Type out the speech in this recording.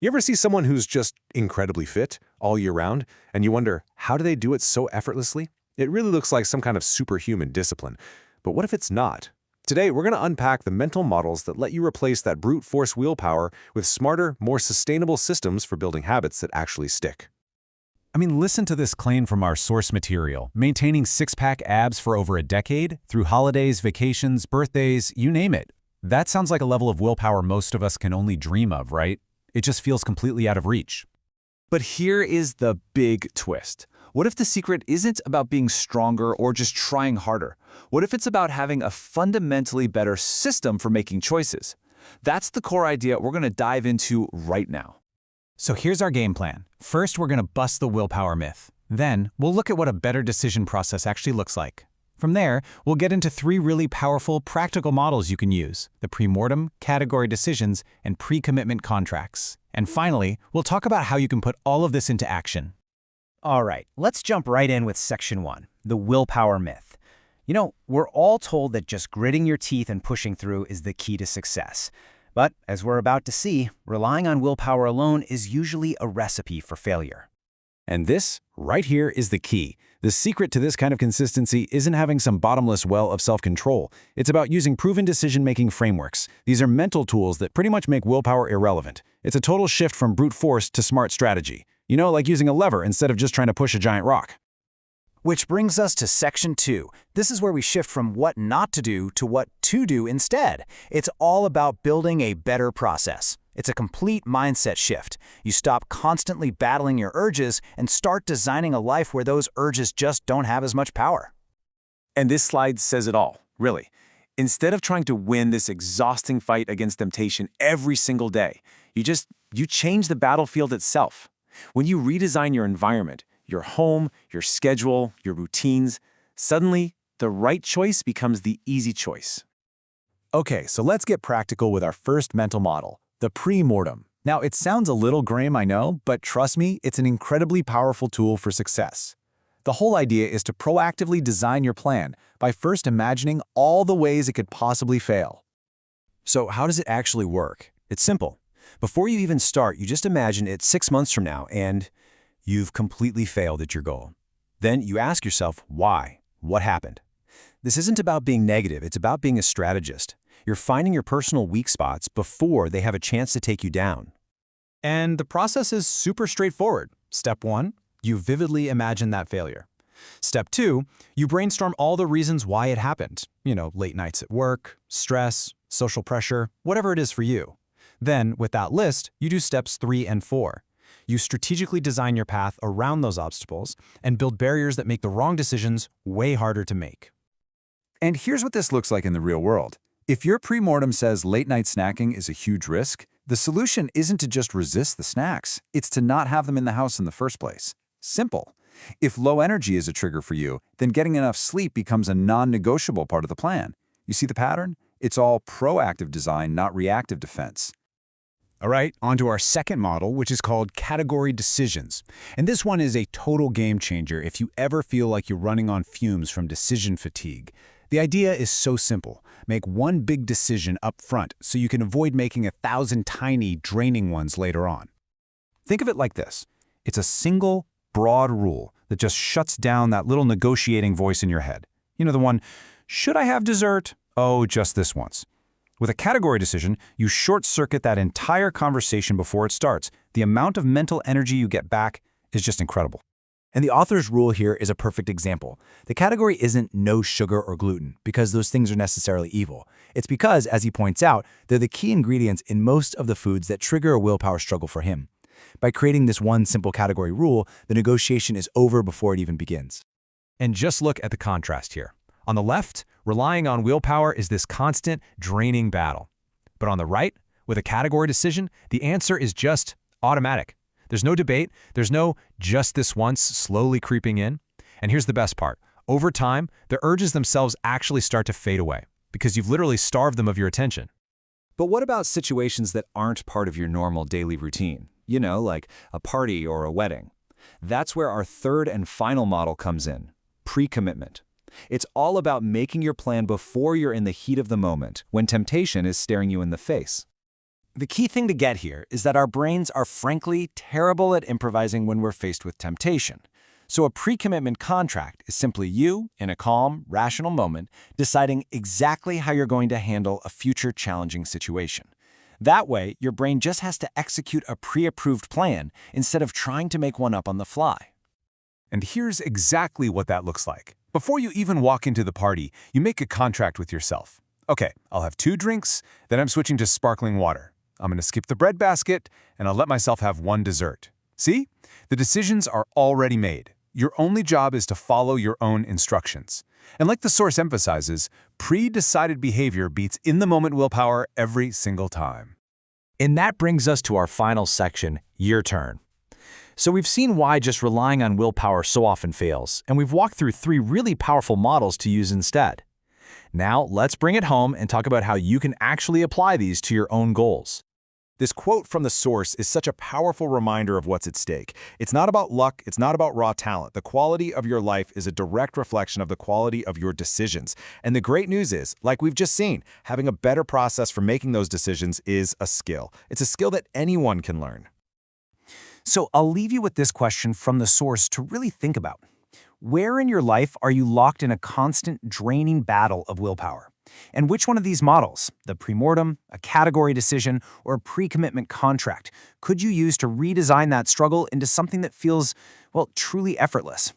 You ever see someone who's just incredibly fit all year round, and you wonder, how do they do it so effortlessly? It really looks like some kind of superhuman discipline. But what if it's not? Today, we're going to unpack the mental models that let you replace that brute force willpower with smarter, more sustainable systems for building habits that actually stick. I mean, listen to this claim from our source material. Maintaining six-pack abs for over a decade, through holidays, vacations, birthdays, you name it. That sounds like a level of willpower most of us can only dream of, right? It just feels completely out of reach. But here is the big twist. What if the secret isn't about being stronger or just trying harder? What if it's about having a fundamentally better system for making choices? That's the core idea we're going to dive into right now. So here's our game plan. First, we're going to bust the willpower myth. Then, we'll look at what a better decision process actually looks like. From there, we'll get into 3 really powerful, practical models you can use: the pre-mortem, category decisions, and pre-commitment contracts. And finally, we'll talk about how you can put all of this into action. All right, let's jump right in with Section 1, the willpower myth. You know, we're all told that just gritting your teeth and pushing through is the key to success. But, as we're about to see, relying on willpower alone is usually a recipe for failure. And this, right here, is the key. The secret to this kind of consistency isn't having some bottomless well of self-control. It's about using proven decision-making frameworks. These are mental tools that pretty much make willpower irrelevant. It's a total shift from brute force to smart strategy. You know, like using a lever instead of just trying to push a giant rock. Which brings us to Section 2. This is where we shift from what not to do to what to do instead. It's all about building a better process. It's a complete mindset shift. You stop constantly battling your urges and start designing a life where those urges just don't have as much power. And this slide says it all, really. Instead of trying to win this exhausting fight against temptation every single day, you change the battlefield itself. When you redesign your environment, your home, your schedule, your routines, suddenly the right choice becomes the easy choice. Okay, so let's get practical with our first mental model, the pre-mortem. Now, it sounds a little grim, I know, but trust me, it's an incredibly powerful tool for success. The whole idea is to proactively design your plan by first imagining all the ways it could possibly fail. So how does it actually work? It's simple. Before you even start, you just imagine it 6 months from now and you've completely failed at your goal. Then you ask yourself, why? What happened? This isn't about being negative, it's about being a strategist. You're finding your personal weak spots before they have a chance to take you down. And the process is super straightforward. Step 1, you vividly imagine that failure. Step 2, you brainstorm all the reasons why it happened. You know, late nights at work, stress, social pressure, whatever it is for you. Then, with that list, you do steps 3 and 4. You strategically design your path around those obstacles and build barriers that make the wrong decisions way harder to make. And here's what this looks like in the real world. If your pre-mortem says late-night snacking is a huge risk, the solution isn't to just resist the snacks. It's to not have them in the house in the first place. Simple. If low energy is a trigger for you, then getting enough sleep becomes a non-negotiable part of the plan. You see the pattern? It's all proactive design, not reactive defense. All right, on to our second model, which is called category decisions. And this one is a total game changer if you ever feel like you're running on fumes from decision fatigue. The idea is so simple. Make one big decision up front so you can avoid making 1,000 tiny, draining ones later on. Think of it like this. It's a single, broad rule that just shuts down that little negotiating voice in your head. You know, the one, should I have dessert? Oh, just this once. With a category decision, you short-circuit that entire conversation before it starts. The amount of mental energy you get back is just incredible. And the author's rule here is a perfect example. The category isn't no sugar or gluten, because those things are necessarily evil. It's because, as he points out, they're the key ingredients in most of the foods that trigger a willpower struggle for him. By creating this one simple category rule, the negotiation is over before it even begins. And just look at the contrast here. On the left, relying on willpower is this constant, draining battle. But on the right, with a category decision, the answer is just automatic. There's no debate. There's no just this once slowly creeping in. And here's the best part. Over time, the urges themselves actually start to fade away because you've literally starved them of your attention. But what about situations that aren't part of your normal daily routine? You know, like a party or a wedding. That's where our third and final model comes in, pre-commitment. It's all about making your plan before you're in the heat of the moment, when temptation is staring you in the face. The key thing to get here is that our brains are frankly terrible at improvising when we're faced with temptation. So a pre-commitment contract is simply you, in a calm, rational moment, deciding exactly how you're going to handle a future challenging situation. That way, your brain just has to execute a pre-approved plan instead of trying to make one up on the fly. And here's exactly what that looks like. Before you even walk into the party, you make a contract with yourself. Okay, I'll have 2 drinks, then I'm switching to sparkling water. I'm going to skip the bread basket, and I'll let myself have 1 dessert. See? The decisions are already made. Your only job is to follow your own instructions. And like the source emphasizes, pre-decided behavior beats in-the-moment willpower every single time. And that brings us to our final section, your turn. So we've seen why just relying on willpower so often fails, and we've walked through 3 really powerful models to use instead. Now, let's bring it home and talk about how you can actually apply these to your own goals. This quote from the source is such a powerful reminder of what's at stake. It's not about luck, it's not about raw talent. The quality of your life is a direct reflection of the quality of your decisions. And the great news is, like we've just seen, having a better process for making those decisions is a skill. It's a skill that anyone can learn. So I'll leave you with this question from the source to really think about. Where in your life are you locked in a constant, draining battle of willpower? And which one of these models, the premortem, a category decision, or a pre-commitment contract, could you use to redesign that struggle into something that feels, well, truly effortless?